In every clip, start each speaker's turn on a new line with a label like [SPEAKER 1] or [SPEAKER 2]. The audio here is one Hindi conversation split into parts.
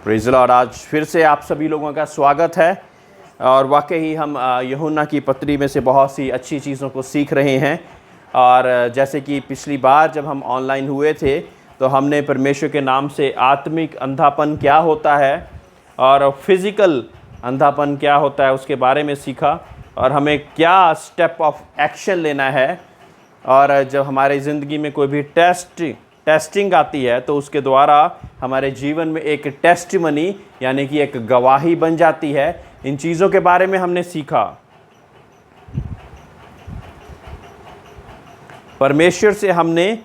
[SPEAKER 1] Praise the Lord. आज फिर से आप सभी लोगों का स्वागत है और वाकई हम यूहन्ना की पत्री में से बहुत सी अच्छी चीज़ों को सीख रहे हैं। और जैसे कि पिछली बार जब हम ऑनलाइन हुए थे तो हमने परमेश्वर के नाम से आत्मिक अंधापन क्या होता है और फिज़िकल अंधापन क्या होता है उसके बारे में सीखा और हमें क्या स्टेप ऑफ एक्शन लेना है। और जब हमारी ज़िंदगी में कोई भी टेस्टिंग आती है तो उसके द्वारा हमारे जीवन में एक टेस्टिमनी यानी कि एक गवाही बन जाती है। इन चीज़ों के बारे में हमने सीखा। परमेश्वर से हमने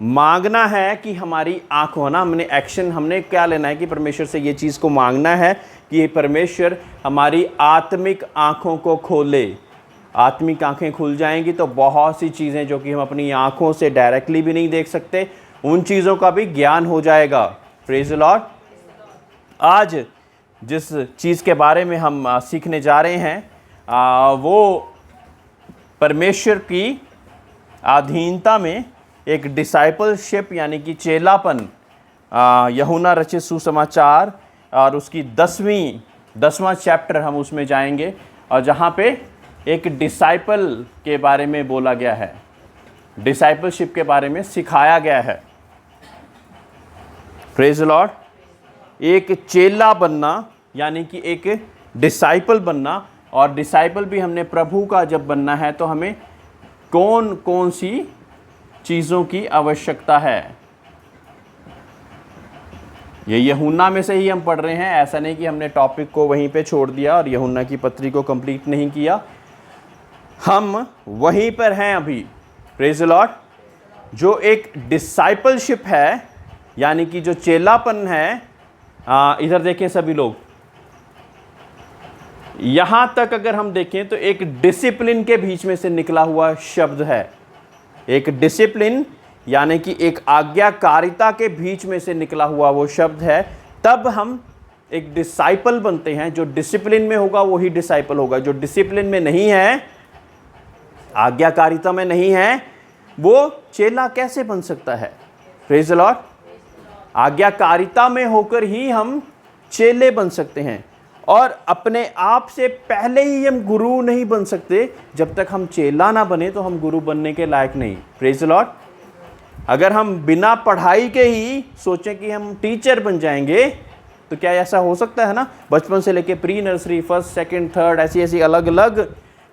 [SPEAKER 1] मांगना है कि हमारी आंखों ना हमने क्या लेना है कि परमेश्वर से ये चीज़ को मांगना है कि परमेश्वर हमारी आत्मिक आंखों को खोले। आत्मिक आंखें खुल जाएंगी तो बहुत सी चीज़ें जो कि हम अपनी आंखों से डायरेक्टली भी नहीं देख सकते उन चीज़ों का भी ज्ञान हो जाएगा। Praise the Lord. आज जिस चीज़ के बारे में हम सीखने जा रहे हैं वो परमेश्वर की अधीनता में एक डिसाइपलशिप यानी कि चेलापन, यूहन्ना रचित सुसमाचार और उसकी 10वां चैप्टर हम उसमें जाएंगे और जहाँ पे एक डिसाइपल के बारे में बोला गया है, डिसाइपलशिप के बारे में सिखाया गया है। Praise the Lord. एक चेला बनना यानी कि एक डिसाइपल बनना, और डिसाइपल भी हमने प्रभु का जब बनना है तो हमें कौन कौन सी चीज़ों की आवश्यकता है। ये यूहन्ना में से ही हम पढ़ रहे हैं, ऐसा नहीं कि हमने टॉपिक को वहीं पे छोड़ दिया और यूहन्ना की पत्री को कंप्लीट नहीं किया। हम वहीं पर हैं अभी। Praise the Lord. जो एक डिसाइपलशिप है यानी कि जो चेलापन है, इधर देखें सभी लोग, यहाँ तक अगर हम देखें तो एक डिसिप्लिन के बीच में से निकला हुआ शब्द है। एक डिसिप्लिन यानी कि एक आज्ञाकारिता के बीच में से निकला हुआ वो शब्द है। तब हम एक डिसाइपल बनते हैं। जो डिसिप्लिन में होगा वही डिसाइपल होगा। जो डिसिप्लिन में नहीं है, आज्ञाकारिता में नहीं है, वो चेला कैसे बन सकता है। Praise the Lord. आज्ञाकारिता में होकर ही हम चेले बन सकते हैं और अपने आप से पहले ही हम गुरु नहीं बन सकते। जब तक हम चेला ना बने तो हम गुरु बनने के लायक नहीं। Praise the Lord. अगर हम बिना पढ़ाई के ही सोचें कि हम टीचर बन जाएंगे तो क्या ऐसा हो सकता है ना। बचपन से लेके pre nursery, first, second, third, ऐसी अलग अलग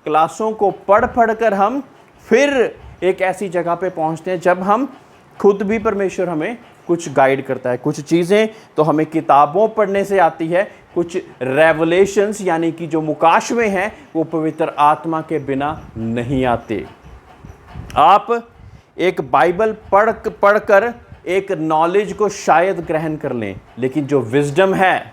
[SPEAKER 1] क्लासों को पढ़ कर हम फिर एक ऐसी जगह पे पहुंचते हैं जब हम खुद भी, परमेश्वर हमें कुछ गाइड करता है। कुछ चीज़ें तो हमें किताबों पढ़ने से आती है, कुछ रेवलेशंस यानी कि जो मुकाशवे हैं वो पवित्र आत्मा के बिना नहीं आते। आप एक बाइबल पढ़कर एक नॉलेज को शायद ग्रहण कर लें, लेकिन जो विजडम है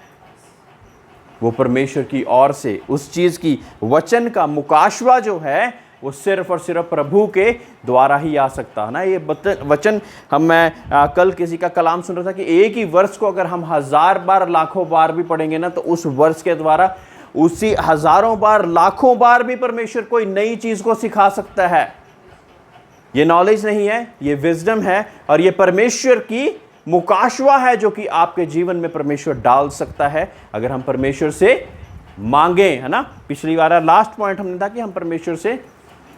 [SPEAKER 1] वो परमेश्वर की ओर से, उस चीज़ की वचन का मुकाशवा जो है वो सिर्फ और सिर्फ प्रभु के द्वारा ही आ सकता है ना। ये वचन मैं कल किसी का कलाम सुन रहा था कि एक ही वर्ष को अगर हम 1000 बार, लाखों बार भी पढ़ेंगे ना तो उस वर्ष के द्वारा उसी हज़ारों बार, लाखों बार भी परमेश्वर कोई नई चीज़ को सिखा सकता है। ये नॉलेज नहीं है, ये विजडम है और ये परमेश्वर की मुकाशवा है जो कि आपके जीवन में परमेश्वर डाल सकता है अगर हम परमेश्वर से मांगे, है ना। पिछली बार लास्ट पॉइंट हमने था कि हम परमेश्वर से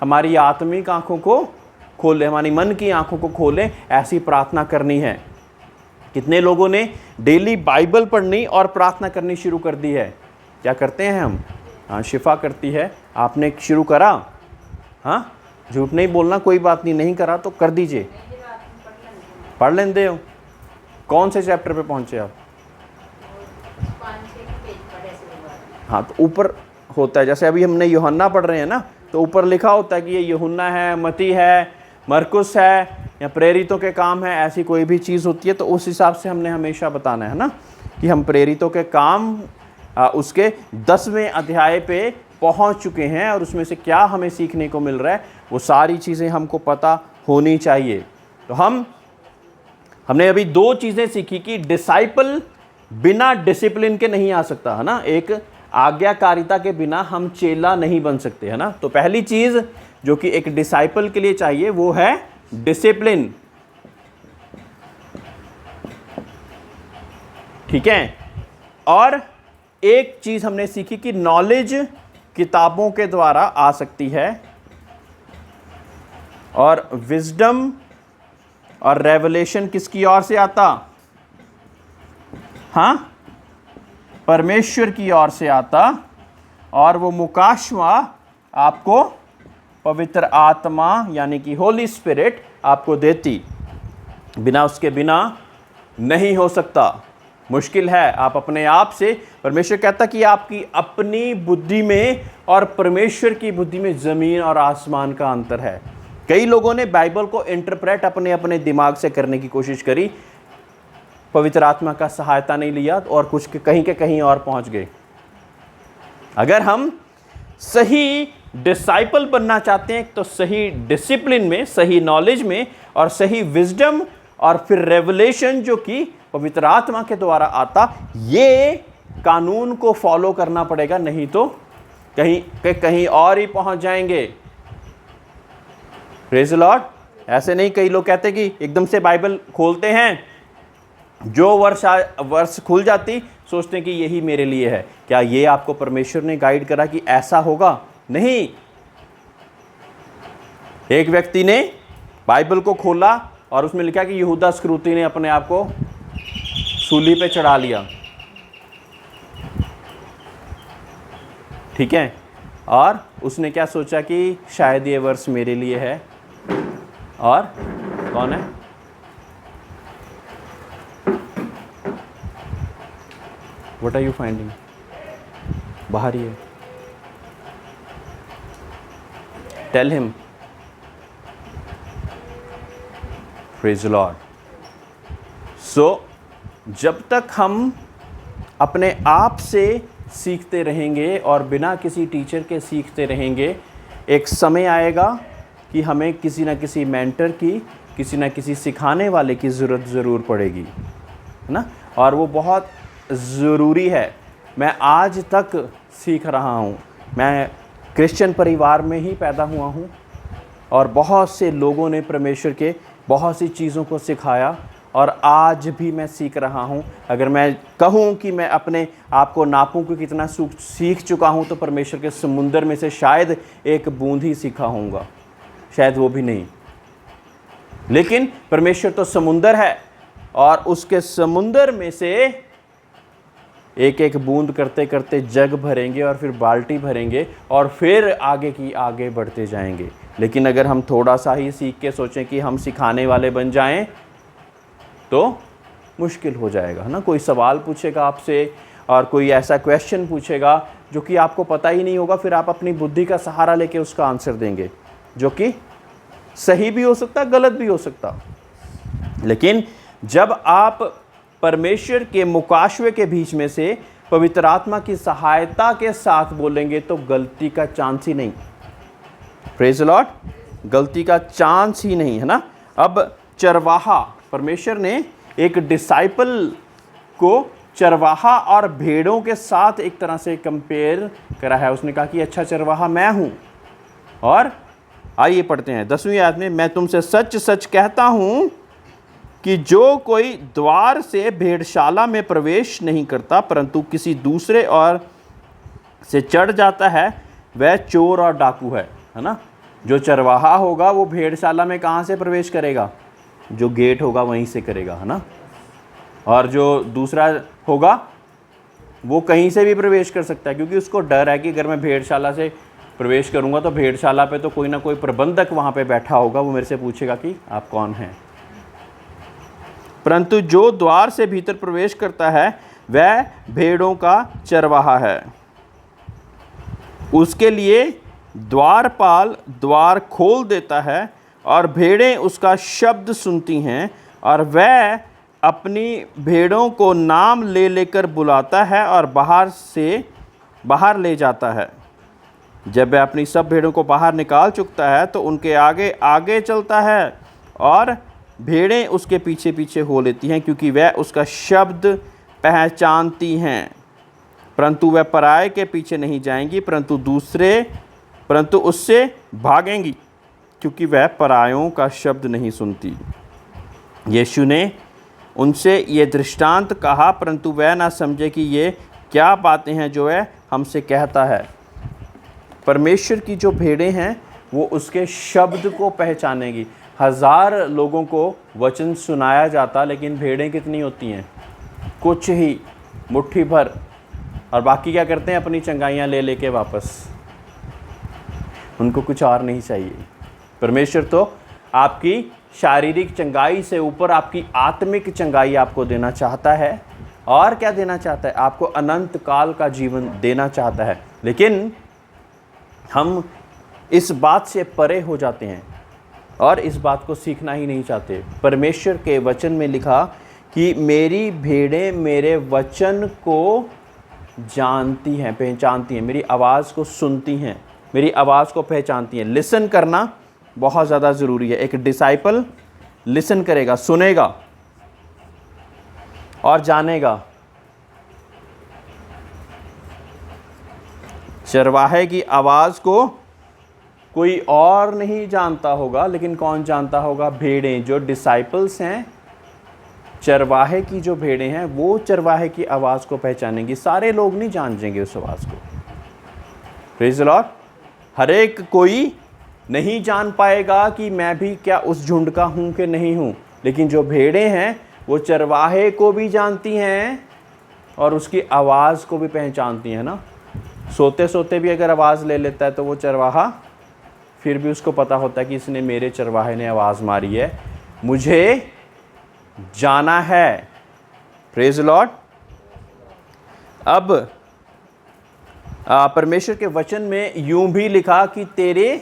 [SPEAKER 1] हमारी आत्मिक आंखों को खोलें, हमारी मन की आंखों को खोलें, ऐसी प्रार्थना करनी है। कितने लोगों ने डेली बाइबल पढ़नी और प्रार्थना करनी शुरू कर दी है। क्या करते हैं हम? हाँ, शिफा करती है। आपने शुरू करा? हाँ, झूठ नहीं बोलना, कोई बात नहीं, नहीं करा तो कर दीजिए, पढ़ लेंदे हो। कौन से चैप्टर पे पहुंचे आप? हाँ, तो ऊपर होता है, जैसे अभी हमने यूहन्ना पढ़ रहे हैं ना, तो ऊपर लिखा होता है कि ये यूहन्ना है, मती है, मरकुस है या प्रेरितों के काम है। ऐसी कोई भी चीज़ होती है तो उस हिसाब से हमने हमेशा बताना है ना कि हम प्रेरितों के काम उसके 10वें अध्याय पे पहुंच चुके हैं और उसमें से क्या हमें सीखने को मिल रहा है वो सारी चीज़ें हमको पता होनी चाहिए। तो हमने अभी 2 चीज़ें सीखी कि डिसाइपल बिना डिसिप्लिन के नहीं आ सकता, है ना। एक आज्ञाकारिता के बिना हम चेला नहीं बन सकते, है ना। तो पहली चीज़ जो कि एक डिसाइपल के लिए चाहिए वो है डिसिप्लिन। ठीक है। और एक चीज हमने सीखी कि नॉलेज किताबों के द्वारा आ सकती है और विजडम और रेवलेशन किसकी ओर से आता? हाँ, परमेश्वर की ओर से आता। और वो मुकाशवा आपको पवित्र आत्मा यानी कि होली स्पिरिट आपको देती। बिना उसके बिना नहीं हो सकता, मुश्किल है। आप अपने आप से, परमेश्वर कहता कि आपकी अपनी बुद्धि में और परमेश्वर की बुद्धि में ज़मीन और आसमान का अंतर है। कई लोगों ने बाइबल को इंटरप्रेट अपने अपने दिमाग से करने की कोशिश करी, पवित्र आत्मा का सहायता नहीं लिया और कुछ कहीं के कहीं और पहुंच गए। अगर हम सही डिसाइपल बनना चाहते हैं तो सही डिसिप्लिन में, सही नॉलेज में और सही विजडम और फिर रेवलेशन जो कि पवित्र आत्मा के द्वारा आता, ये कानून को फॉलो करना पड़ेगा, नहीं तो कहीं और ही पहुंच जाएंगे। Praise the Lord. ऐसे नहीं, कई लोग कहते कि एकदम से बाइबल खोलते हैं, जो वर्ष खुल जाती सोचते हैं कि यही मेरे लिए है। क्या ये आपको परमेश्वर ने गाइड करा कि ऐसा होगा? नहीं। एक व्यक्ति ने बाइबल को खोला और उसमें लिखा कि यहूदा इस्करियोती ने अपने आप को सूली पे चढ़ा लिया, ठीक है। और उसने क्या सोचा कि शायद ये वर्ष मेरे लिए है। और कौन है? What are you finding? बाहर ही है। Tell him. Praise the lord. सो जब तक हम अपने आप से सीखते रहेंगे और बिना किसी टीचर के सीखते रहेंगे, एक समय आएगा कि हमें किसी न किसी मेंटर की, किसी न किसी सिखाने वाले की ज़रूरत ज़रूर पड़ेगी, है ना। और वो बहुत ज़रूरी है। मैं आज तक सीख रहा हूँ। मैं क्रिश्चियन परिवार में ही पैदा हुआ हूँ और बहुत से लोगों ने परमेश्वर के बहुत सी चीज़ों को सिखाया और आज भी मैं सीख रहा हूँ। अगर मैं कहूँ कि मैं अपने आप को नापूं कि कितना सीख चुका हूँ, तो परमेश्वर के समुंदर में से शायद एक बूंद ही सीखा होऊंगा, शायद वो भी नहीं। लेकिन परमेश्वर तो समुंदर है और उसके समुंदर में से एक एक बूंद करते करते जग भरेंगे और फिर बाल्टी भरेंगे और फिर आगे की आगे बढ़ते जाएंगे। लेकिन अगर हम थोड़ा सा ही सीख के सोचें कि हम सिखाने वाले बन जाएं तो मुश्किल हो जाएगा, है ना। कोई सवाल पूछेगा आपसे और कोई ऐसा क्वेश्चन पूछेगा जो कि आपको पता ही नहीं होगा, फिर आप अपनी बुद्धि का सहारा लेके उसका आंसर देंगे, जो कि सही भी हो सकता, गलत भी हो सकता। लेकिन जब आप परमेश्वर के मुकाशवे के बीच में से पवित्र आत्मा की सहायता के साथ बोलेंगे तो गलती का चांस ही नहीं। Praise the Lord. गलती का चांस ही नहीं, है ना। अब चरवाहा, परमेश्वर ने एक डिसाइपल को चरवाहा और भेड़ों के साथ एक तरह से कंपेयर करा है। उसने कहा कि अच्छा चरवाहा मैं हूँ। और आइए पढ़ते हैं 10वीं आयत में, मैं तुमसे सच सच कहता हूँ कि जो कोई द्वार से भेड़शाला में प्रवेश नहीं करता परंतु किसी दूसरे और से चढ़ जाता है, वह चोर और डाकू है ना। जो चरवाहा होगा वो भेड़शाला में कहाँ से प्रवेश करेगा? जो गेट होगा वहीं से करेगा, है ना। और जो दूसरा होगा वो कहीं से भी प्रवेश कर सकता है, क्योंकि उसको डर है कि अगर मैं भेड़शाला से प्रवेश करूंगा तो भेड़शाला पे तो कोई ना कोई प्रबंधक वहाँ पे बैठा होगा, वो मेरे से पूछेगा कि आप कौन हैं। परंतु जो द्वार से भीतर प्रवेश करता है वह भेड़ों का चरवाहा है। उसके लिए द्वारपाल द्वार खोल देता है और भेड़ें उसका शब्द सुनती हैं और वह अपनी भेड़ों को नाम ले लेकर बुलाता है और बाहर ले जाता है। जब वह अपनी सब भेड़ों को बाहर निकाल चुकता है तो उनके आगे आगे चलता है और भेड़ें उसके पीछे पीछे हो लेती हैं, क्योंकि वह उसका शब्द पहचानती हैं। परंतु वह पराये के पीछे नहीं जाएंगी परंतु उससे भागेंगी, क्योंकि वह परायों का शब्द नहीं सुनती। यीशु ने उनसे ये दृष्टांत कहा, परंतु वह ना समझे कि ये क्या बातें हैं जो वह हमसे कहता है। परमेश्वर की जो भेड़ें हैं वो उसके शब्द को पहचानेगी। 1000 लोगों को वचन सुनाया जाता, लेकिन भेड़ें कितनी होती हैं? कुछ ही, मुट्ठी भर। और बाकी क्या करते हैं? अपनी चंगाइयाँ ले लेके वापस। उनको कुछ और नहीं चाहिए। परमेश्वर तो आपकी शारीरिक चंगाई से ऊपर आपकी आत्मिक चंगाई आपको देना चाहता है। और क्या देना चाहता है? आपको अनंत काल का जीवन देना चाहता है। लेकिन हम इस बात से परे हो जाते हैं और इस बात को सीखना ही नहीं चाहते। परमेश्वर के वचन में लिखा कि मेरी भेड़ें मेरे वचन को जानती हैं, पहचानती हैं, मेरी आवाज़ को सुनती हैं, मेरी आवाज़ को पहचानती हैं। लिसन करना बहुत ज़्यादा ज़रूरी है। एक डिसाइपल लिसन करेगा, सुनेगा और जानेगा। चरवाहे की आवाज़ को कोई और नहीं जानता होगा, लेकिन कौन जानता होगा? भेड़ें। जो डिसाइपल्स हैं, चरवाहे की जो भेड़ें हैं, वो चरवाहे की आवाज़ को पहचानेंगी। सारे लोग नहीं जानेंगे उस आवाज़ को। Praise the Lord. हर एक कोई नहीं जान पाएगा कि मैं भी क्या उस झुंड का हूँ कि नहीं हूँ, लेकिन जो भेड़ें हैं वो चरवाहे को भी जानती हैं और उसकी आवाज़ को भी पहचानती हैं ना। सोते सोते भी अगर आवाज़ ले लेता है तो वो चरवाहा फिर भी उसको पता होता है कि इसने, मेरे चरवाहे ने आवाज़ मारी है, मुझे जाना है। Praise the Lord. अब परमेश्वर के वचन में यूं भी लिखा कि तेरे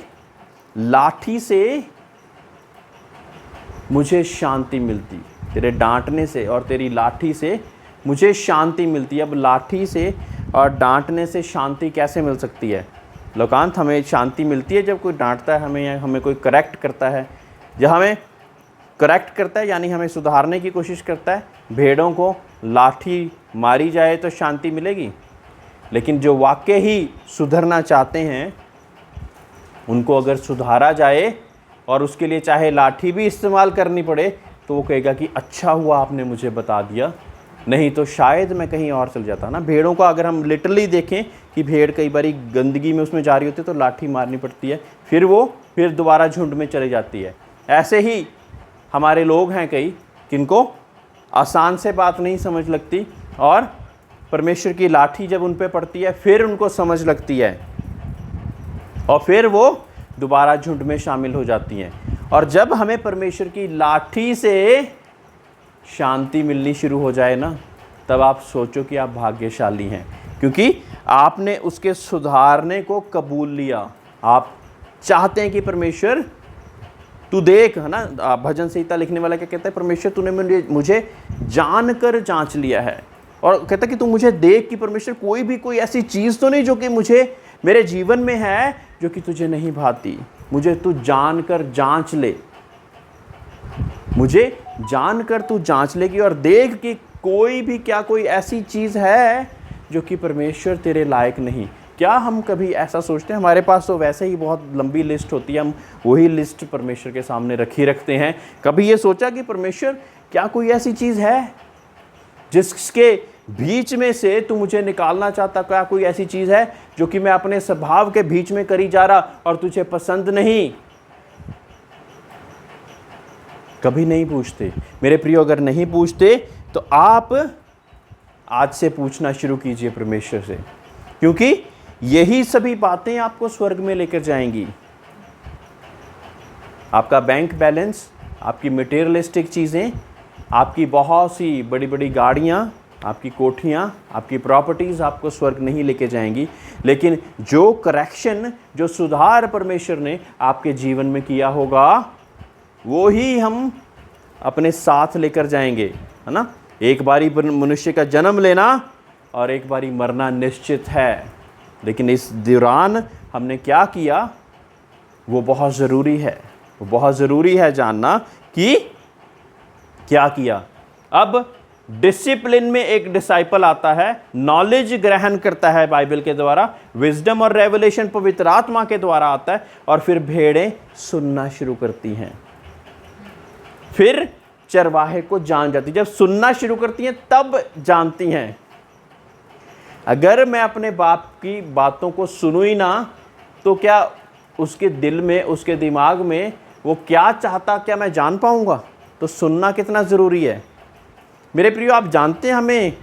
[SPEAKER 1] लाठी से मुझे शांति मिलती, तेरे डांटने से और तेरी लाठी से मुझे शांति मिलती। अब लाठी से और डांटने से शांति कैसे मिल सकती है? लोकांत, हमें शांति मिलती है जब कोई डांटता है हमें, या हमें कोई करेक्ट करता है। जब हमें करेक्ट करता है यानी हमें सुधारने की कोशिश करता है। भेड़ों को लाठी मारी जाए तो शांति मिलेगी, लेकिन जो वाकई ही सुधरना चाहते हैं उनको अगर सुधारा जाए और उसके लिए चाहे लाठी भी इस्तेमाल करनी पड़े, तो वो कहेगा कि अच्छा हुआ आपने मुझे बता दिया, नहीं तो शायद मैं कहीं और चल जाता ना। भेड़ों को अगर हम लिटरली देखें कि भेड़ कई बारी गंदगी में उसमें जा रही होती है तो लाठी मारनी पड़ती है, फिर दोबारा झुंड में चली जाती है। ऐसे ही हमारे लोग हैं कई जिनको आसान से बात नहीं समझ लगती, और परमेश्वर की लाठी जब उन पे पड़ती है फिर उनको समझ लगती है और फिर वो दोबारा झुंड में शामिल हो जाती हैं। और जब हमें परमेश्वर की लाठी से शांति मिलनी शुरू हो जाए ना, तब आप सोचो कि आप भाग्यशाली हैं, क्योंकि आपने उसके सुधारने को कबूल लिया। आप चाहते हैं कि परमेश्वर तू देख, है ना। भजन संहिता लिखने वाला क्या कहता है? परमेश्वर तूने मुझे जानकर जांच लिया है। और कहता है कि तू मुझे देख कि परमेश्वर कोई ऐसी चीज़ तो नहीं जो कि मुझे मेरे जीवन में है जो कि तुझे नहीं भाती। मुझे तू जानकर जांच ले, मुझे जानकर तू जांच लेगी और देख कि कोई ऐसी चीज़ है जो कि परमेश्वर तेरे लायक नहीं। क्या हम कभी ऐसा सोचते हैं? हमारे पास तो वैसे ही बहुत लंबी लिस्ट होती है, हम वही लिस्ट परमेश्वर के सामने रखते हैं। कभी ये सोचा कि परमेश्वर क्या कोई ऐसी चीज़ है जिसके बीच में से तू मुझे निकालना चाहता? क्या कोई ऐसी चीज़ है जो कि मैं अपने स्वभाव के बीच में करी जा रहा और तुझे पसंद नहीं? कभी नहीं पूछते मेरे प्रियो। अगर नहीं पूछते तो आप आज से पूछना शुरू कीजिए परमेश्वर से, क्योंकि यही सभी बातें आपको स्वर्ग में लेकर जाएंगी। आपका बैंक बैलेंस, आपकी मटेरियलिस्टिक चीज़ें, आपकी बहुत सी बड़ी बड़ी गाड़ियाँ, आपकी कोठियाँ, आपकी प्रॉपर्टीज़ आपको स्वर्ग नहीं लेके जाएंगी। लेकिन जो करेक्शन, जो सुधार परमेश्वर ने आपके जीवन में किया होगा, वो ही हम अपने साथ लेकर जाएंगे, है ना। एक बारी मनुष्य का जन्म लेना और एक बारी मरना निश्चित है, लेकिन इस दौरान हमने क्या किया वो बहुत ज़रूरी है। वो बहुत ज़रूरी है जानना कि क्या किया। अब डिसिप्लिन में एक डिसाइपल आता है, नॉलेज ग्रहण करता है बाइबल के द्वारा, विजडम और रेवलेशन पवित्र आत्मा के द्वारा आता है, और फिर भेड़ें सुनना शुरू करती हैं। फिर चरवाहे को जान जाती। जब सुनना शुरू करती हैं तब जानती हैं। अगर मैं अपने बाप की बातों को सुनूं ही ना, तो क्या उसके दिल में, उसके दिमाग में वो क्या चाहता, क्या मैं जान पाऊंगा? तो सुनना कितना ज़रूरी है मेरे प्रियो। आप जानते हैं हमें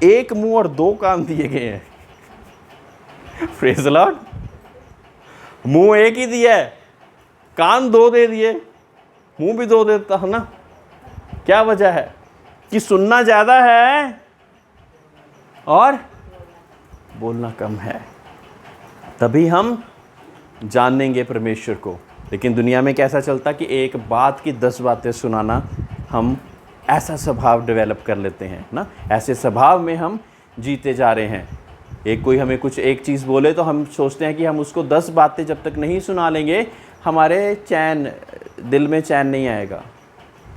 [SPEAKER 1] एक मुंह और दो कान दिए गए हैं। Praise the Lord. मुंह एक ही दिया है, कान दो दे दिए, मुंह भी दो देता है ना। क्या वजह है? कि सुनना ज़्यादा है और बोलना कम है। तभी हम जानेंगे परमेश्वर को। लेकिन दुनिया में कैसा चलता कि एक बात की 10 बातें सुनाना, हम ऐसा स्वभाव डेवलप कर लेते हैं ना। ऐसे स्वभाव में हम जीते जा रहे हैं। एक कोई हमें कुछ एक चीज़ बोले तो हम सोचते हैं कि हम उसको 10 बातें जब तक नहीं सुना लेंगे, हमारे दिल में चैन नहीं आएगा।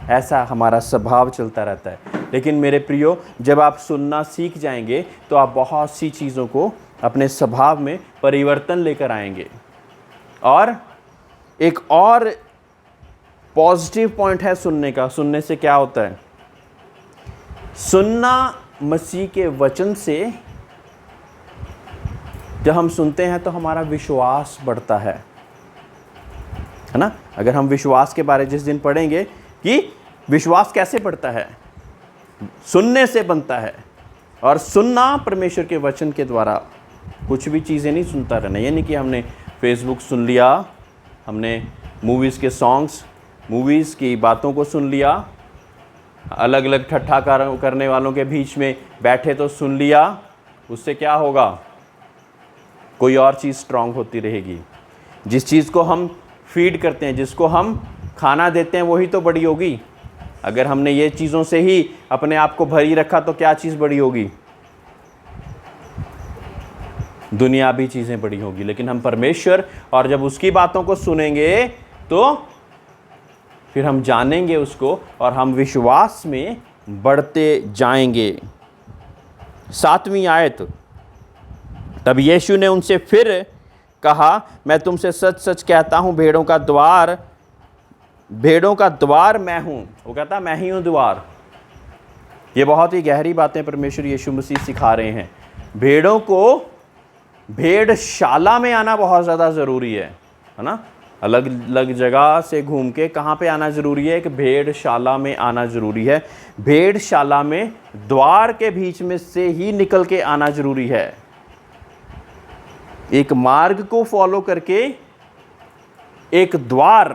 [SPEAKER 1] ऐसा हमारा स्वभाव चलता रहता है। लेकिन मेरे प्रियो, जब आप सुनना सीख जाएंगे तो आप बहुत सी चीज़ों को अपने स्वभाव में परिवर्तन लेकर आएंगे। और एक और पॉजिटिव पॉइंट है सुनने का। सुनने से क्या होता है? सुनना मसीह के वचन से जब हम सुनते हैं तो हमारा विश्वास बढ़ता है ना। अगर हम विश्वास के बारे जिस दिन पढ़ेंगे कि विश्वास कैसे बढ़ता है, सुनने से बनता है। और सुनना परमेश्वर के वचन के द्वारा, कुछ भी चीज़ें नहीं सुनता रहना। ये नहीं कि हमने फेसबुक सुन लिया, हमने मूवीज़ के सॉन्ग्स, मूवीज़ की बातों को सुन लिया, अलग अलग ठट्ठा करने वालों के बीच में बैठे तो सुन लिया। उससे क्या होगा? कोई और चीज़ स्ट्रांग होती रहेगी। जिस चीज़ को हम फीड करते हैं, जिसको हम खाना देते हैं, वही तो बड़ी होगी। अगर हमने ये चीज़ों से ही अपने आप को भरी रखा तो क्या चीज़ बड़ी होगी? दुनियावी चीज़ें बड़ी होगी। लेकिन हम परमेश्वर और जब उसकी बातों को सुनेंगे तो फिर हम जानेंगे उसको और हम विश्वास में बढ़ते जाएंगे। 7वीं आयत, तब यीशु ने उनसे फिर कहा, मैं तुमसे सच सच कहता हूँ, भेड़ों का द्वार मैं हूँ। वो कहता मैं ही हूँ द्वार। ये बहुत ही गहरी बातें परमेश्वर यीशु मसीह सिखा रहे हैं। भेड़ों को भेड़शाला में आना बहुत ज़्यादा ज़रूरी है ना। अलग अलग जगह से घूम के कहाँ पे आना ज़रूरी है? एक भेड़शाला में आना ज़रूरी है। भेड़शाला में द्वार के बीच में से ही निकल के आना ज़रूरी है। एक मार्ग को फॉलो करके एक द्वार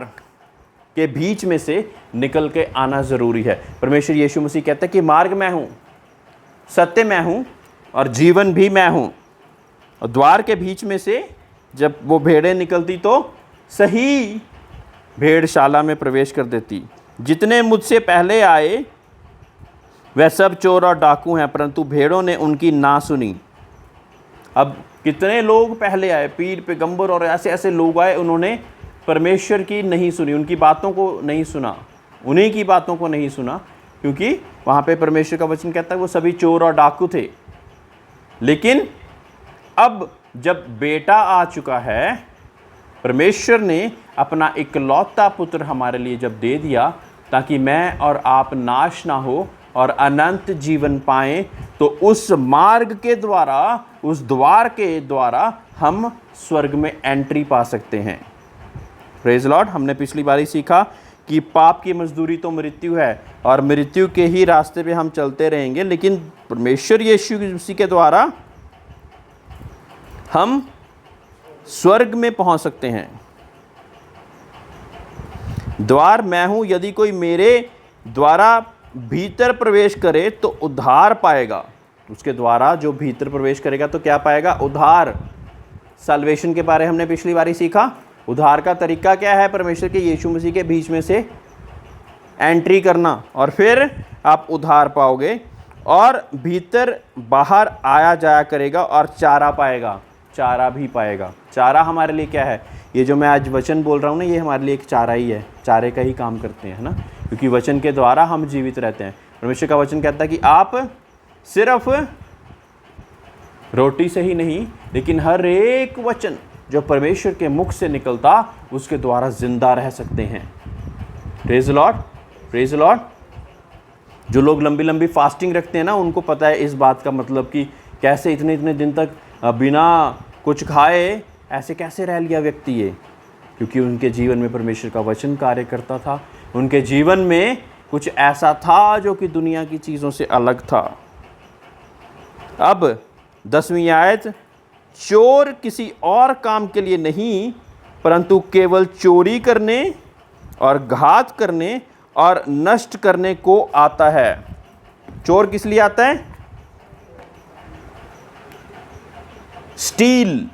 [SPEAKER 1] के बीच में से निकल के आना ज़रूरी है। परमेश्वर यीशु मसीह कहता है कि मार्ग मैं हूँ, सत्य मैं हूँ और जीवन भी मैं हूँ। और द्वार के बीच में से जब वो भेड़ें निकलती तो सही भेड़शाला में प्रवेश कर देती। जितने मुझसे पहले आए वह सब चोर और डाकू हैं, परंतु भेड़ों ने उनकी ना सुनी। अब कितने लोग पहले आए, पीर पैगंबर और ऐसे ऐसे लोग आए, उन्होंने परमेश्वर की नहीं सुनी, उनकी बातों को नहीं सुना, उन्हीं की बातों को नहीं सुना, क्योंकि वहाँ पे परमेश्वर का वचन कहता है वो सभी चोर और डाकू थे। लेकिन अब जब बेटा आ चुका है, परमेश्वर ने अपना इकलौता पुत्र हमारे लिए जब दे दिया ताकि मैं और आप नाश ना हो और अनंत जीवन पाएं, तो उस मार्ग के द्वारा, उस द्वार के द्वारा हम स्वर्ग में एंट्री पा सकते हैं। Praise Lord. हमने पिछली बार ही सीखा कि पाप की मजदूरी तो मृत्यु है और मृत्यु के ही रास्ते पे हम चलते रहेंगे, लेकिन परमेश्वर यीशु मसीह के द्वारा हम स्वर्ग में पहुंच सकते हैं। द्वार मैं हूं, यदि कोई मेरे द्वारा भीतर प्रवेश करे तो उद्धार पाएगा। उसके द्वारा जो भीतर प्रवेश करेगा तो क्या पाएगा? उद्धार। सल्वेशन के बारे हमने पिछली बार ही सीखा। उद्धार का तरीका क्या है? परमेश्वर के यीशु मसीह के बीच में से एंट्री करना और फिर आप उद्धार पाओगे और भीतर बाहर आया जाया करेगा और चारा पाएगा, चारा भी पाएगा। चारा हमारे लिए क्या है? ये जो मैं आज वचन बोल रहा हूँ ना, ये हमारे लिए एक चारा ही है, चारे का ही काम करते हैं, है ना, क्योंकि वचन के द्वारा हम जीवित रहते हैं। परमेश्वर का वचन कहता है कि आप सिर्फ रोटी से ही नहीं, लेकिन हर एक वचन जो परमेश्वर के मुख से निकलता उसके द्वारा जिंदा रह सकते हैं। Praise Lord, praise Lord. जो लोग लंबी लंबी फास्टिंग रखते हैं ना, उनको पता है इस बात का मतलब कि कैसे इतने इतने दिन तक बिना कुछ खाए ऐसे कैसे रह लिया व्यक्ति ये, क्योंकि उनके जीवन में परमेश्वर का वचन कार्य करता था। उनके जीवन में कुछ ऐसा था जो कि दुनिया की चीज़ों से अलग था। अब 10वीं आयत, चोर किसी और काम के लिए नहीं परंतु केवल चोरी करने और घात करने और नष्ट करने को आता है। चोर किस लिए आता है? स्टील,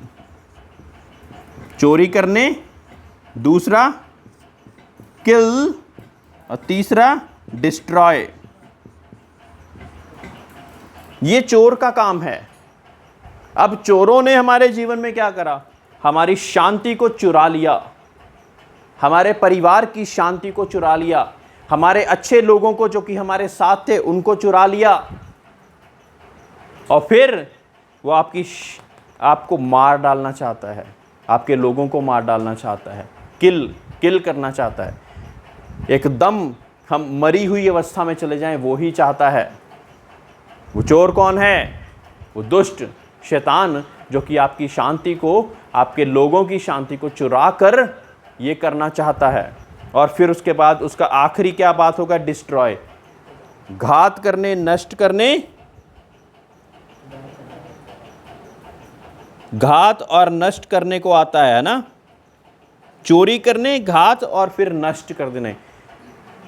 [SPEAKER 1] चोरी करने, दूसरा किल और तीसरा डिस्ट्रॉय। ये चोर का काम है। अब चोरों ने हमारे जीवन में क्या करा? हमारी शांति को चुरा लिया, हमारे परिवार की शांति को चुरा लिया, हमारे अच्छे लोगों को जो कि हमारे साथ थे उनको चुरा लिया, और फिर वो आपको मार डालना चाहता है, आपके लोगों को मार डालना चाहता है, किल करना चाहता है। एकदम हम मरी हुई अवस्था में चले जाएं, वो ही चाहता है। वो चोर कौन है? वो दुष्ट शैतान, जो कि आपकी शांति को, आपके लोगों की शांति को चुरा कर ये करना चाहता है। और फिर उसके बाद उसका आखिरी क्या बात होगा? डिस्ट्रॉय, घात करने, नष्ट करने, घात और नष्ट करने को आता है ना। चोरी करने, घात और फिर नष्ट कर देने।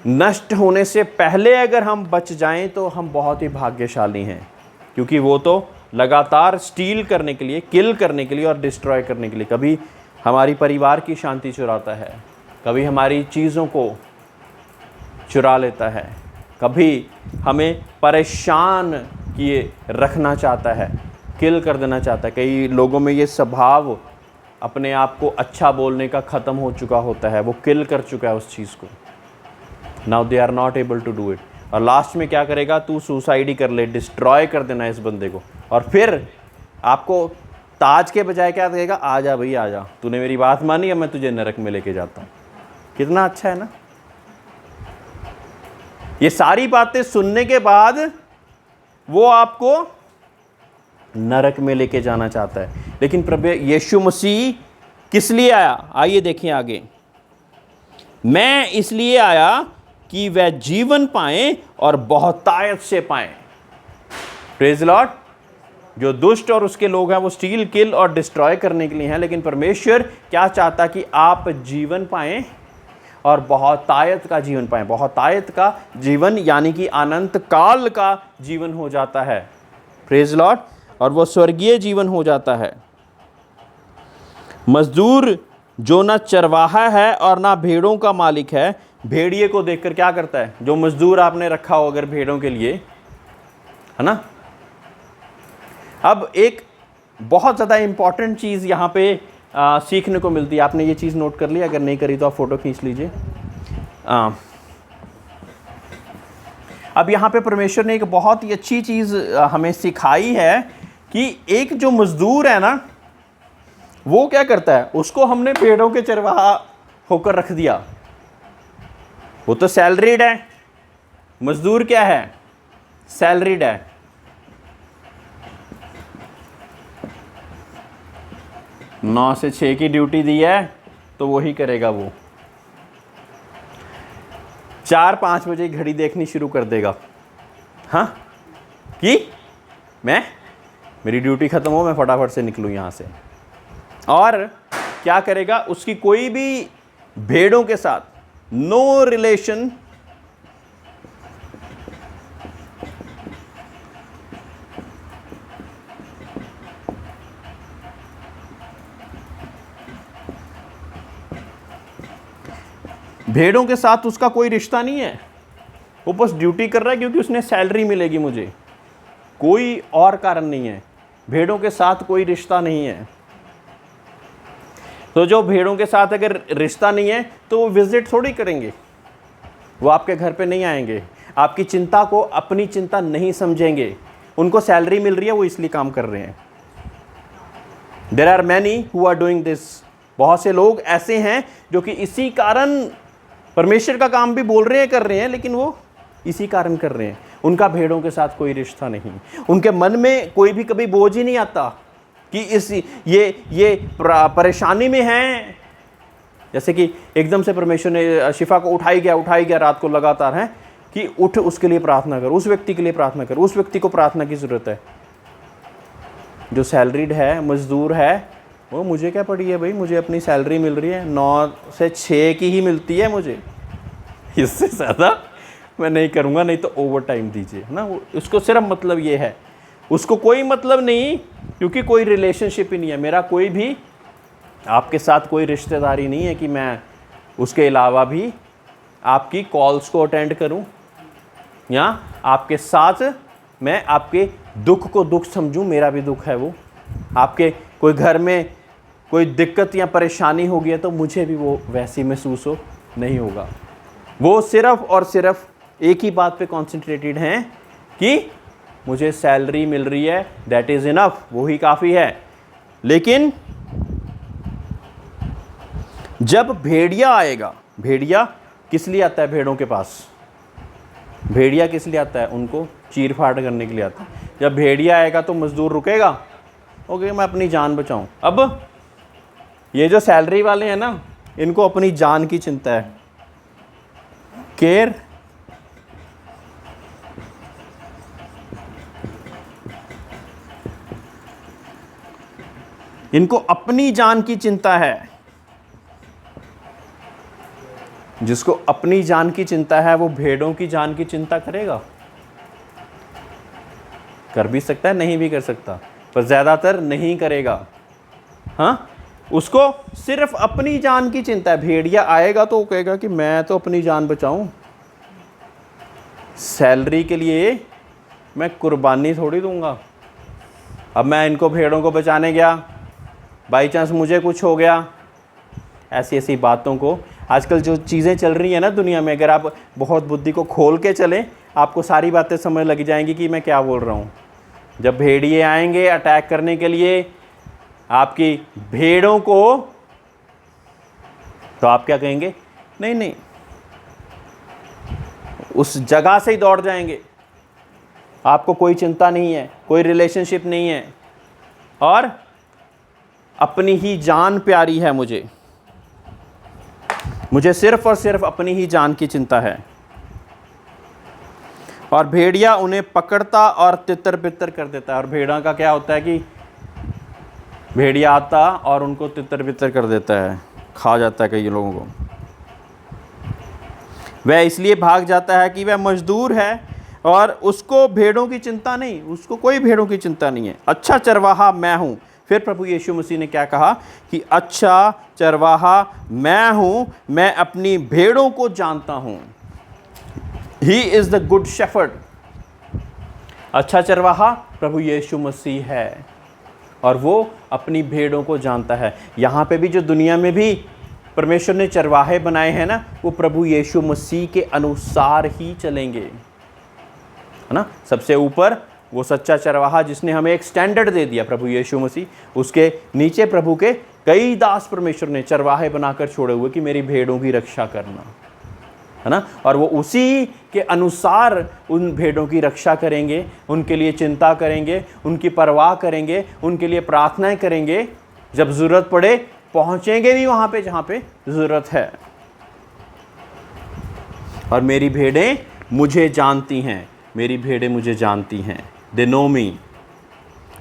[SPEAKER 1] नष्ट होने से पहले अगर हम बच जाएं तो हम बहुत ही भाग्यशाली हैं, क्योंकि वो तो लगातार स्टील करने के लिए, किल करने के लिए और डिस्ट्रॉय करने के लिए, कभी हमारी परिवार की शांति चुराता है, कभी हमारी चीज़ों को चुरा लेता है, कभी हमें परेशान किए रखना चाहता है, किल कर देना चाहता है। कई लोगों में ये स्वभाव अपने आप को अच्छा बोलने का ख़त्म हो चुका होता है, वो किल कर चुका है उस चीज़ को। Now they are not able to do it. और लास्ट में क्या करेगा? तू सुसाइड ही कर ले, डिस्ट्रॉय कर देना इस बंदे को। और फिर आपको ताज के बजाय क्या कहेगा? आ जा भाई आ जा, तूने मेरी बात मानी, अब मैं तुझे नरक में लेके जाता हूँ। कितना अच्छा है ना। ये सारी बातें सुनने के बाद वो आपको नरक में लेके जाना चाहता है। लेकिन प्रभु यीशु मसीह किस लिए आया? आइए देखें आगे। मैं इसलिए आया कि वह जीवन पाएं और बहुतायत से पाएं। Praise Lord. जो दुष्ट और उसके लोग हैं वो स्टील, किल और डिस्ट्रॉय करने के लिए हैं, लेकिन परमेश्वर क्या चाहता कि आप जीवन पाएं और बहुतायत का जीवन पाएं। बहुतायत का जीवन यानी कि अनंत काल का जीवन हो जाता है। Praise Lord. और वो स्वर्गीय जीवन हो जाता है। मजदूर जो ना चरवाहा है और ना भेड़ों का मालिक है, भेड़िए को देखकर क्या करता है? जो मजदूर आपने रखा हो अगर भेड़ों के लिए, है ना। अब एक बहुत ज़्यादा इम्पॉर्टेंट चीज़ यहाँ पे सीखने को मिलती है। आपने ये चीज़ नोट कर ली? अगर नहीं करी तो आप फ़ोटो खींच लीजिए। अब यहाँ पे परमेश्वर ने एक बहुत ही अच्छी चीज़ हमें सिखाई है कि एक जो मजदूर है ना, वो क्या करता है? उसको हमने भेड़ों के चरवाहा होकर रख दिया। वो तो सैलरीड है। मजदूर क्या है? सैलरीड है। 9 से 6 की ड्यूटी दी है तो वही करेगा। वो 4-5 बजे घड़ी देखनी शुरू कर देगा। हाँ कि मेरी ड्यूटी ख़त्म हो, मैं फटाफट से निकलूँ यहाँ से। और क्या करेगा? उसकी कोई भी भेड़ों के साथ नो रिलेशन, भेड़ों के साथ उसका कोई रिश्ता नहीं है। वो बस ड्यूटी कर रहा है क्योंकि उसने सैलरी मिलेगी मुझे, कोई और कारण नहीं है। भेड़ों के साथ कोई रिश्ता नहीं है। तो जो भेड़ों के साथ अगर रिश्ता नहीं है तो वो विजिट थोड़ी करेंगे, वो आपके घर पे नहीं आएंगे, आपकी चिंता को अपनी चिंता नहीं समझेंगे। उनको सैलरी मिल रही है, वो इसलिए काम कर रहे हैं। There are many who are doing this. बहुत से लोग ऐसे हैं जो कि इसी कारण परमेश्वर का काम भी बोल रहे हैं, कर रहे हैं, लेकिन वो इसी कारण कर रहे हैं। उनका भेड़ों के साथ कोई रिश्ता नहीं, उनके मन में कोई भी कभी बोझ ही नहीं आता कि ये परेशानी में हैं। जैसे कि एकदम से परमेश्वर ने शिफा को उठाई गया रात को लगातार, है कि उठ, उसके लिए प्रार्थना कर, उस व्यक्ति के लिए प्रार्थना कर, उस व्यक्ति को प्रार्थना की ज़रूरत है। जो सैलरीड है, मजदूर है, वो मुझे क्या पड़ी है भाई, मुझे अपनी सैलरी मिल रही है, 9 से 6 की ही मिलती है मुझे, इससे ज़्यादा मैं नहीं करूँगा, नहीं तो ओवर टाइम दीजिए, है ना। उसको सिर्फ मतलब ये है, उसको कोई मतलब नहीं, क्योंकि कोई रिलेशनशिप ही नहीं है मेरा, कोई भी आपके साथ कोई रिश्तेदारी नहीं है कि मैं उसके अलावा भी आपकी कॉल्स को अटेंड करूं या आपके साथ मैं आपके दुख को दुख समझूं, मेरा भी दुख है वो। आपके कोई घर में कोई दिक्कत या परेशानी होगी है तो मुझे भी वो वैसी महसूस हो नहीं होगा। वो सिर्फ और सिर्फ एक ही बात पे कॉन्सेंट्रेटेड हैं कि मुझे सैलरी मिल रही है, दैट इज़ इनफ, वो ही काफ़ी है। लेकिन जब भेड़िया आएगा, भेड़िया किस लिए आता है भेड़ों के पास? भेड़िया किस लिए आता है? उनको चीर फाड़ करने के लिए आता है। जब भेड़िया आएगा तो मजदूर रुकेगा, ओके मैं अपनी जान बचाऊं। अब ये जो सैलरी वाले हैं ना, इनको अपनी जान की चिंता है, केयर। इनको अपनी जान की चिंता है। जिसको अपनी जान की चिंता है वो भेड़ों की जान की चिंता करेगा? कर भी सकता है, नहीं भी कर सकता, पर ज़्यादातर नहीं करेगा। हाँ, उसको सिर्फ अपनी जान की चिंता है। भेड़िया आएगा तो वो कहेगा कि मैं तो अपनी जान बचाऊं, सैलरी के लिए मैं कुर्बानी थोड़ी दूंगा। अब मैं इनको भेड़ों को बचाने गया, बाई चांस मुझे कुछ हो गया, ऐसी ऐसी बातों को, आजकल जो चीज़ें चल रही हैं ना दुनिया में, अगर आप बहुत बुद्धि को खोल के चलें आपको सारी बातें समझ लग जाएंगी कि मैं क्या बोल रहा हूँ। जब भेड़िए आएंगे अटैक करने के लिए आपकी भेड़ों को, तो आप क्या कहेंगे? नहीं नहीं, उस जगह से ही दौड़ जाएंगे। आपको कोई चिंता नहीं है, कोई रिलेशनशिप नहीं है, और अपनी ही जान प्यारी है मुझे सिर्फ और सिर्फ अपनी ही जान की चिंता है। और भेड़िया उन्हें पकड़ता और तितर बितर कर देता है। और भेड़ा का क्या होता है कि भेड़िया आता और उनको तितर बितर कर देता है, खा जाता है कई लोगों को। वह इसलिए भाग जाता है कि वह मजदूर है और उसको भेड़ों की चिंता नहीं, उसको कोई भेड़ों की चिंता नहीं है। अच्छा चरवाहा मैं हूँ। फिर प्रभु यीशु मसीह ने क्या कहा कि अच्छा चरवाहा मैं हूँ, मैं अपनी भेड़ों को जानता हूँ। He is the good shepherd. अच्छा चरवाहा प्रभु यीशु मसीह है और वो अपनी भेड़ों को जानता है। यहाँ पे भी जो दुनिया में भी परमेश्वर ने चरवाहे बनाए हैं ना, वो प्रभु यीशु मसीह के अनुसार ही चलेंगे, है ना। सबसे ऊपर वो सच्चा चरवाहा जिसने हमें एक स्टैंडर्ड दे दिया, प्रभु यीशु मसीह, उसके नीचे प्रभु के कई दास परमेश्वर ने चरवाहे बनाकर छोड़े हुए कि मेरी भेड़ों की रक्षा करना, है ना। और वो उसी के अनुसार उन भेड़ों की रक्षा करेंगे, उनके लिए चिंता करेंगे, उनकी परवाह करेंगे, उनके लिए प्रार्थनाएं करेंगे। जब ज़रूरत पड़े पहुँचेंगे भी वहाँ पे जहाँ पे ज़रूरत है। और मेरी भेड़ें मुझे जानती हैं, मेरी भेड़ें मुझे जानती हैं। दे नो मी।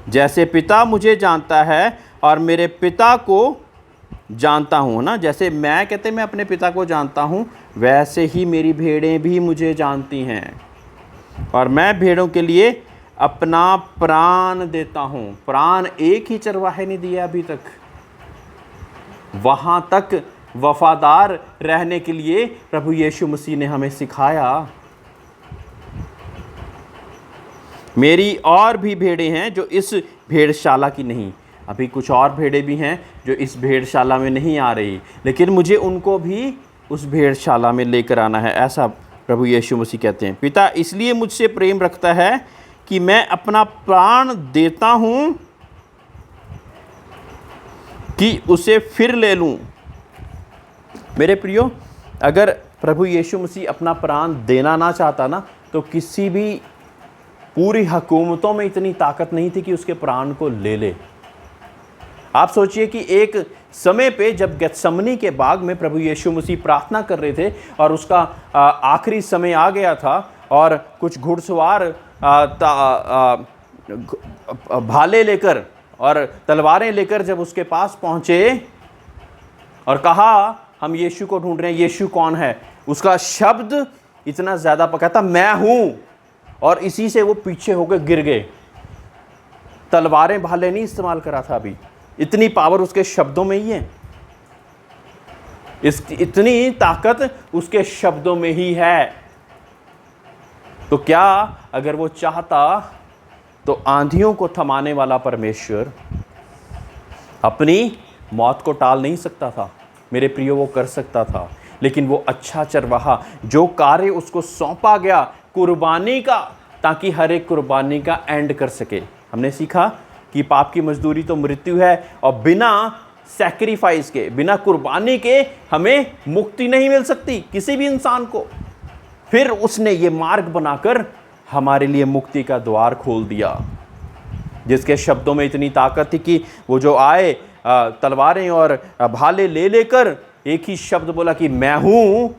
[SPEAKER 1] जैसे पिता मुझे जानता है और मेरे पिता को जानता हूँ ना, जैसे मैं कहते मैं अपने पिता को जानता हूँ, वैसे ही मेरी भेड़ें भी मुझे जानती हैं और मैं भेड़ों के लिए अपना प्राण देता हूँ। प्राण एक ही चरवाहे ने दिया अभी तक, वहाँ तक वफादार रहने के लिए प्रभु यीशु मसीह ने हमें सिखाया। मेरी और भी भेड़ें हैं जो इस भेड़शाला की नहीं। अभी कुछ और भेड़ें भी हैं जो इस भेड़शाला में नहीं आ रही, लेकिन मुझे उनको भी उस भेड़शाला में लेकर आना है, ऐसा प्रभु यीशु मसीह कहते हैं। पिता इसलिए मुझसे प्रेम रखता है कि मैं अपना प्राण देता हूँ कि उसे फिर ले लूँ। मेरे प्रियो, अगर प्रभु यीशु मसीह अपना प्राण देना ना चाहता ना, तो किसी भी पूरी हुकूमतों में इतनी ताकत नहीं थी कि उसके प्राण को ले ले। आप सोचिए कि एक समय पे जब गेत्समनी के बाग में प्रभु यीशु मसीह प्रार्थना कर रहे थे और उसका आखिरी समय आ गया था और कुछ घुड़सवार भाले लेकर और तलवारें लेकर जब उसके पास पहुंचे और कहा हम यीशु को ढूंढ रहे हैं, यीशु कौन है, उसका शब्द इतना ज़्यादा पका था, मैं हूँ, और इसी से वो पीछे होकर गिर गए। तलवारें भाले नहीं इस्तेमाल करा था अभी, इतनी पावर उसके शब्दों में ही है, इतनी ताकत उसके शब्दों में ही है। तो क्या अगर वो चाहता तो आंधियों को थमाने वाला परमेश्वर अपनी मौत को टाल नहीं सकता था? मेरे प्रियो, वो कर सकता था, लेकिन वो अच्छा चरवाहा, जो कार्य उसको सौंपा गया कुर्बानी का, ताकि हर एक कुर्बानी का एंड कर सके। हमने सीखा कि पाप की मजदूरी तो मृत्यु है, और बिना सैक्रिफाइस के, बिना कुर्बानी के हमें मुक्ति नहीं मिल सकती किसी भी इंसान को। फिर उसने ये मार्ग बनाकर हमारे लिए मुक्ति का द्वार खोल दिया, जिसके शब्दों में इतनी ताकत थी कि वो जो आए तलवारें और भाले ले लेकर एक ही शब्द बोला कि मैं हूं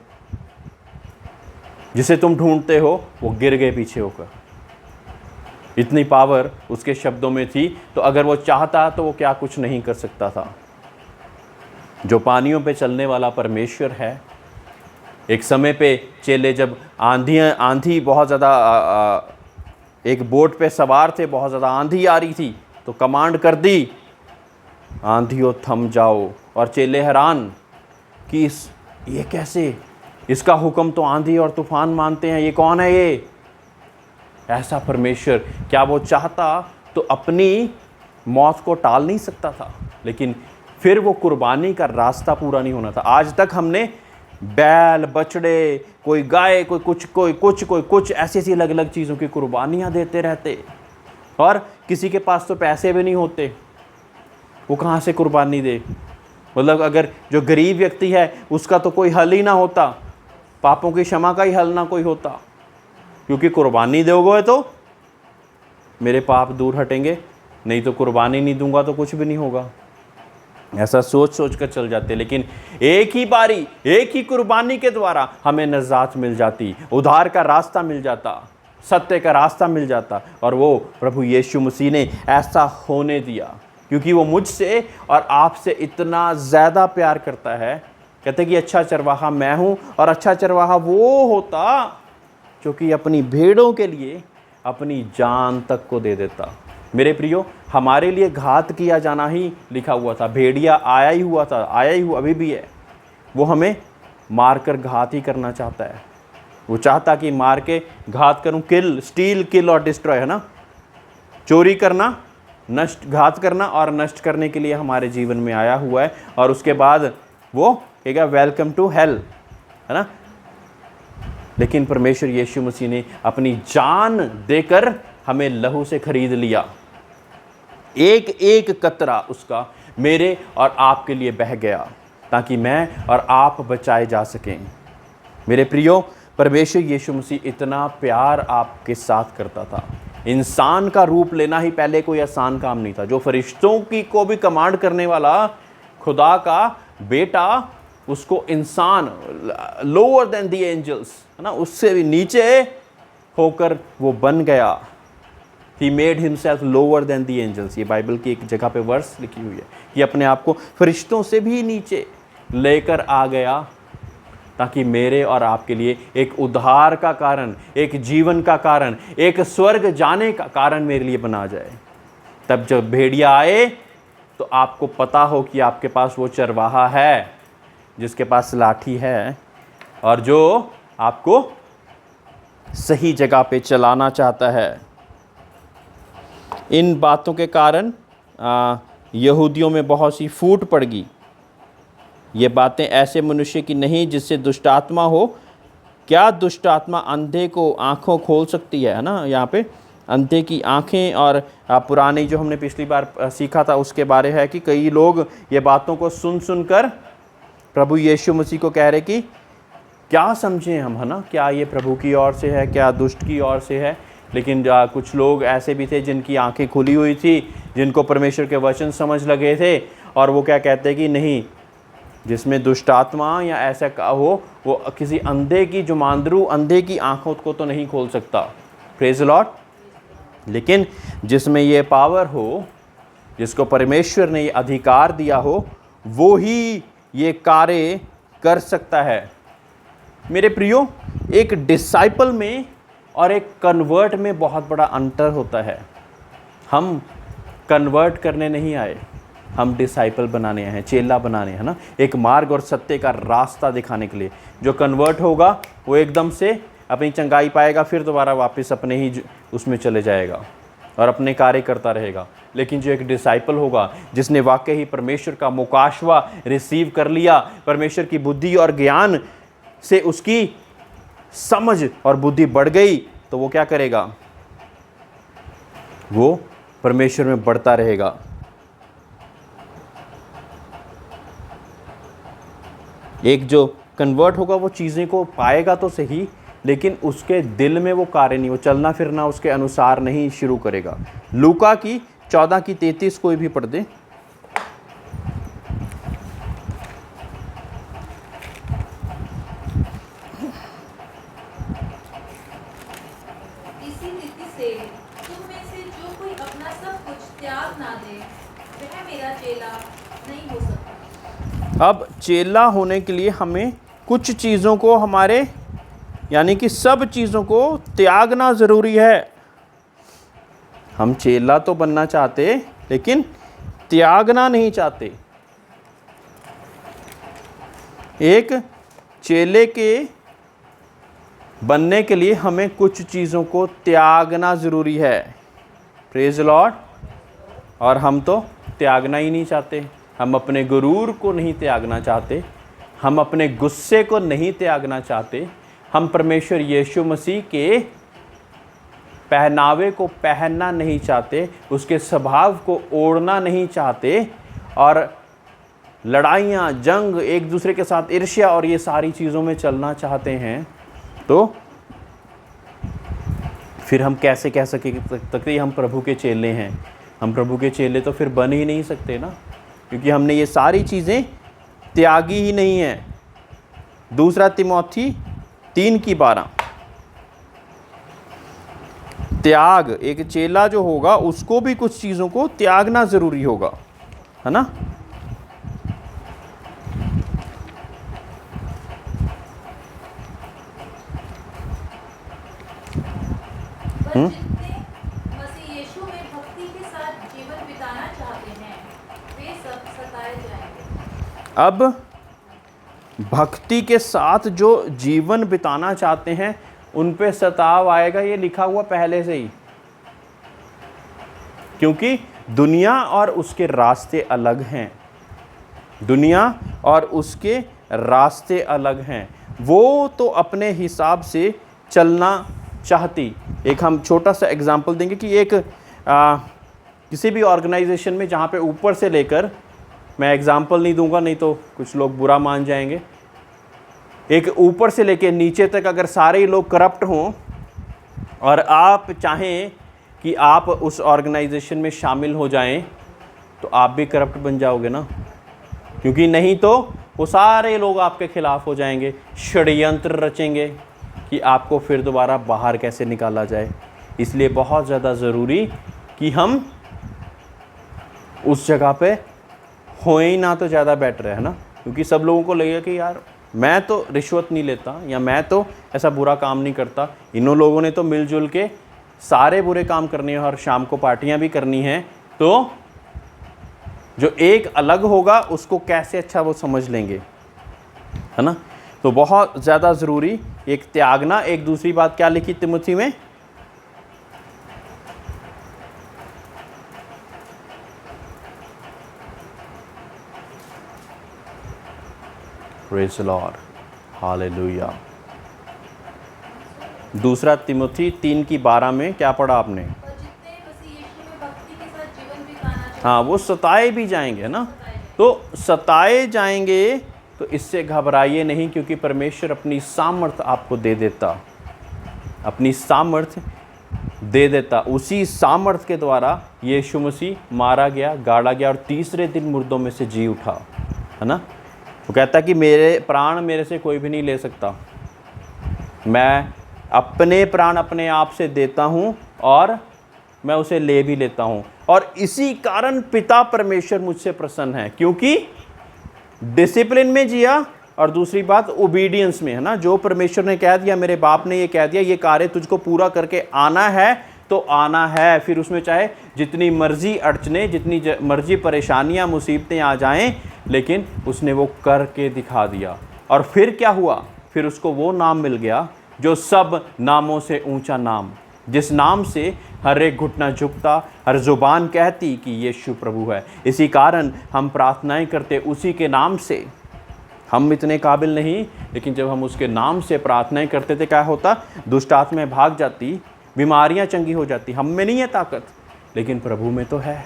[SPEAKER 1] जिसे तुम ढूंढते हो, वो गिर गए पीछे होकर। इतनी पावर उसके शब्दों में थी, तो अगर वो चाहता तो वो क्या कुछ नहीं कर सकता था। जो पानियों पे चलने वाला परमेश्वर है। एक समय पे चेले जब आंधी बहुत ज़्यादा, एक बोट पे सवार थे, बहुत ज़्यादा आंधी आ रही थी, तो कमांड कर दी, आंधियों थम जाओ। और चेले हैरान कि ये कैसे, इसका हुक्म तो आंधी और तूफान मानते हैं, ये कौन है ये? ऐसा परमेश्वर, क्या वो चाहता तो अपनी मौत को टाल नहीं सकता था? लेकिन फिर वो कुर्बानी का रास्ता पूरा नहीं होना था। आज तक हमने बैल, बछड़े, कोई गाय, कोई कुछ ऐसी ऐसी अलग अलग चीज़ों की कुर्बानियाँ देते रहते, और किसी के पास तो पैसे भी नहीं होते, वो कहाँ से कुर्बानी दे? मतलब अगर जो गरीब व्यक्ति है उसका तो कोई हल ही ना होता, पापों की क्षमा का ही हल ना कोई होता, क्योंकि कुर्बानी दोगे तो मेरे पाप दूर हटेंगे, नहीं तो कुर्बानी नहीं दूंगा तो कुछ भी नहीं होगा। ऐसा सोच कर चल जाते। लेकिन एक ही बारी, एक ही कुर्बानी के द्वारा हमें नजात मिल जाती, उद्धार का रास्ता मिल जाता, सत्य का रास्ता मिल जाता, और वो प्रभु यीशु मसीह ने ऐसा होने दिया, क्योंकि वो मुझसे और आपसे इतना ज़्यादा प्यार करता है। कहते कि अच्छा चरवाहा मैं हूँ, और अच्छा चरवाहा वो होता जो कि अपनी भेड़ों के लिए अपनी जान तक को दे देता। मेरे प्रियो, हमारे लिए घात किया जाना ही लिखा हुआ था, भेड़िया आया ही हुआ था, आया ही हुआ, अभी भी है। वो हमें मारकर घात ही करना चाहता है। वो चाहता कि मार के घात करूं, किल, स्टील, किल और डिस्ट्रॉय, है ना? चोरी करना, नष्ट, घात करना और नष्ट करने के लिए हमारे जीवन में आया हुआ है। और उसके बाद वो कहेगा वेलकम टू हेल, है ना? लेकिन परमेश्वर यीशु मसीह ने अपनी जान देकर हमें लहू से खरीद लिया। एक एक कतरा उसका मेरे और आपके लिए बह गया, ताकि मैं और आप बचाए जा सकें। मेरे प्रियो, परमेश्वर यीशु मसीह इतना प्यार आपके साथ करता था। इंसान का रूप लेना ही पहले कोई आसान काम नहीं था। जो फरिश्तों की को भी कमांड करने वाला खुदा का बेटा, उसको इंसान, लोअर देन द एंजल्स, है ना, उससे भी नीचे होकर वो बन गया। He made himself lower than the angels। ये बाइबल की एक जगह पे वर्स लिखी हुई है कि अपने आप को फरिश्तों से भी नीचे लेकर आ गया, ताकि मेरे और आपके लिए एक उद्धार का कारण, एक जीवन का कारण, एक स्वर्ग जाने का कारण मेरे लिए बना जाए। तब जब भेड़िया आए तो आपको पता हो कि आपके पास वो चरवाहा है जिसके पास लाठी है, और जो आपको सही जगह पे चलाना चाहता है। इन बातों के कारण यहूदियों में बहुत सी फूट पड़ गई। ये बातें ऐसे मनुष्य की नहीं जिससे दुष्ट आत्मा हो। क्या दुष्ट आत्मा अंधे को आँखों खोल सकती है ना? यहाँ पे अंधे की आँखें, और पुरानी जो हमने पिछली बार सीखा था उसके बारे है कि कई लोग ये बातों को सुन कर प्रभु यीशु मसीह को कह रहे कि क्या समझें हम, है ना, क्या ये प्रभु की ओर से है, क्या दुष्ट की ओर से है। लेकिन कुछ लोग ऐसे भी थे जिनकी आंखें खुली हुई थी, जिनको परमेश्वर के वचन समझ लगे थे, और वो क्या कहते हैं कि नहीं, जिसमें दुष्ट आत्मा या ऐसा हो, वो किसी अंधे की, जो मांदरू अंधे की आंखों को तो नहीं खोल सकता। Praise the Lord. लेकिन जिसमें ये पावर हो, जिसको परमेश्वर ने ये अधिकार दिया हो, वो ही ये कार्य कर सकता है। मेरे प्रियो, एक डिसाइपल में और एक कन्वर्ट में बहुत बड़ा अंतर होता है। हम कन्वर्ट करने नहीं आए, हम डिसाइपल बनाने आए हैं, चेला बनाने, है ना, एक मार्ग और सत्य का रास्ता दिखाने के लिए। जो कन्वर्ट होगा वो एकदम से अपनी चंगाई पाएगा, फिर दोबारा वापस अपने ही उसमें चले जाएगा और अपने कार्य करता रहेगा। लेकिन जो एक डिसाइपल होगा, जिसने वाकई ही परमेश्वर का मुकाशवा रिसीव कर लिया, परमेश्वर की बुद्धि और ज्ञान से उसकी समझ और बुद्धि बढ़ गई, तो वो क्या करेगा, वो परमेश्वर में बढ़ता रहेगा। एक जो कन्वर्ट होगा वो चीज़ें को पाएगा तो सही, लेकिन उसके दिल में वो कार्य नहीं, वो चलना फिरना उसके अनुसार नहीं शुरू करेगा। लूका की 14:33 कोई भी पढ़ दे।
[SPEAKER 2] इसी रीति से तुम में से जो कोई अपना सब कुछ त्याग ना दे, वह मेरा चेला नहीं हो सकता।
[SPEAKER 1] अब चेला होने के लिए हमें कुछ चीज़ों को, हमारे यानी कि सब चीज़ों को त्यागना ज़रूरी है। हम चेला तो बनना चाहते, लेकिन त्यागना नहीं चाहते। एक चेले के बनने के लिए हमें कुछ चीज़ों को त्यागना ज़रूरी है। Praise the Lord. और हम तो त्यागना ही नहीं चाहते। हम अपने गुरूर को नहीं त्यागना चाहते, हम अपने गुस्से को नहीं त्यागना चाहते, हम परमेश्वर यीशु मसीह के पहनावे को पहनना नहीं चाहते, उसके स्वभाव को ओढ़ना नहीं चाहते, और लड़ाइयाँ, जंग, एक दूसरे के साथ ईर्ष्या और ये सारी चीज़ों में चलना चाहते हैं, तो फिर हम कैसे कह सकते हम प्रभु के चेले हैं। हम प्रभु के चेले तो फिर बन ही नहीं सकते ना, क्योंकि हमने ये सारी चीज़ें त्यागी ही नहीं है। दूसरा तिमोथी 3:12। त्याग, एक चेला जो होगा उसको भी कुछ चीज़ों को त्यागना ज़रूरी होगा, है ना।
[SPEAKER 2] जितने मसीह यीशु में भक्ति के साथ जीवन बिताना चाहते हैं, वे सब सताए जाएंगे।
[SPEAKER 1] अब भक्ति के साथ जो जीवन बिताना चाहते हैं उन पे सताव आएगा, ये लिखा हुआ पहले से ही, क्योंकि दुनिया और उसके रास्ते अलग हैं। दुनिया और उसके रास्ते अलग हैं। वो तो अपने हिसाब से चलना चाहती। एक हम छोटा सा एग्जांपल देंगे कि एक किसी भी ऑर्गेनाइजेशन में जहाँ पे ऊपर से लेकर, मैं एग्जांपल नहीं दूंगा नहीं तो कुछ लोग बुरा मान जाएंगे, एक ऊपर से लेकर नीचे तक अगर सारे ही लोग करप्ट हों और आप चाहें कि आप उस ऑर्गेनाइजेशन में शामिल हो जाएं, तो आप भी करप्ट बन जाओगे ना, क्योंकि नहीं तो वो सारे लोग आपके खिलाफ हो जाएंगे, षड्यंत्र रचेंगे कि आपको फिर दोबारा बाहर कैसे निकाला जाए। इसलिए बहुत ज़्यादा ज़रूरी कि हम उस जगह पे होए ही ना, तो ज़्यादा बेटर है ना, क्योंकि सब लोगों को लगेगा कि यार मैं तो रिश्वत नहीं लेता, या मैं तो ऐसा बुरा काम नहीं करता, इन्हों लोगों ने तो मिलजुल के सारे बुरे काम करने हैं और शाम को पार्टियां भी करनी हैं, तो जो एक अलग होगा उसको कैसे अच्छा वो समझ लेंगे, है ना। तो बहुत ज़्यादा ज़रूरी एक त्यागना। एक दूसरी बात क्या लिखी तिमुथी में, प्रेज़ द लॉर्ड, हालेलुया। दूसरा तिमुथी 3:12 में क्या पढ़ा आपने?
[SPEAKER 2] और जितने मसीह यीशु में भक्ति के साथ जीवन बिताना चाहते
[SPEAKER 1] हाँ, वो सताए भी जाएंगे ना, तो सताए जाएंगे तो इससे घबराइए नहीं, क्योंकि परमेश्वर अपनी सामर्थ आपको दे देता, अपनी सामर्थ दे देता। उसी सामर्थ के द्वारा यीशु मसीह मारा गया, गाड़ा गया और तीसरे दिन मुर्दों में से जी उठा, है ना। वो कहता कि मेरे प्राण मेरे से कोई भी नहीं ले सकता, मैं अपने प्राण अपने आप से देता हूँ और मैं उसे ले भी लेता हूँ। और इसी कारण पिता परमेश्वर मुझसे प्रसन्न है, क्योंकि डिसिप्लिन में जिया और दूसरी बात ओबीडियंस में, है ना। जो परमेश्वर ने कह दिया, मेरे बाप ने ये कह दिया, ये कार्य तुझको पूरा करके आना है तो आना है, फिर उसमें चाहे जितनी मर्जी अड़चने, जितनी मर्जी परेशानियां मुसीबतें आ जाएं, लेकिन उसने वो करके दिखा दिया। और फिर क्या हुआ, फिर उसको वो नाम मिल गया जो सब नामों से ऊंचा नाम, जिस नाम से हर एक घुटना झुकता, हर जुबान कहती कि यीशु प्रभु है। इसी कारण हम प्रार्थनाएं करते उसी के नाम से। हम इतने काबिल नहीं, लेकिन जब हम उसके नाम से प्रार्थनाएं करते थे, क्या होता, दुष्ट आत्माएं भाग जाती, बीमारियां चंगी हो जाती। हम में नहीं है ताकत, लेकिन प्रभु में तो है,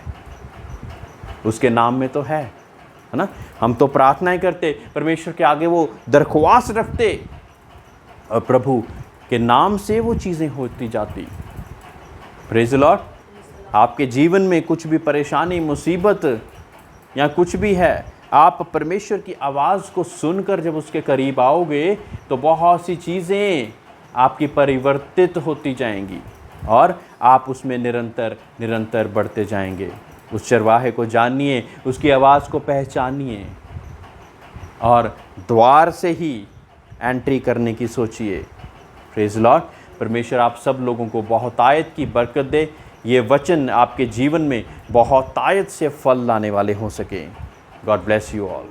[SPEAKER 1] उसके नाम में तो है ना। हम तो प्रार्थनाएं करते, परमेश्वर के आगे वो दरख्वास्त रखते, और प्रभु के नाम से वो चीज़ें होती जाती। Praise the Lord. आपके जीवन में कुछ भी परेशानी, मुसीबत या कुछ भी है, आप परमेश्वर की आवाज़ को सुनकर जब उसके करीब आओगे तो बहुत सी चीज़ें आपकी परिवर्तित होती जाएंगी और आप उसमें निरंतर निरंतर बढ़ते जाएंगे। उस चरवाहे को जानिए, उसकी आवाज़ को पहचानिए और द्वार से ही एंट्री करने की सोचिए। Praise Lord. परमेश्वर आप सब लोगों को बहुतायत की बरकत दे। ये वचन आपके जीवन में बहुतायत से फल लाने वाले हो सकें। God bless you all.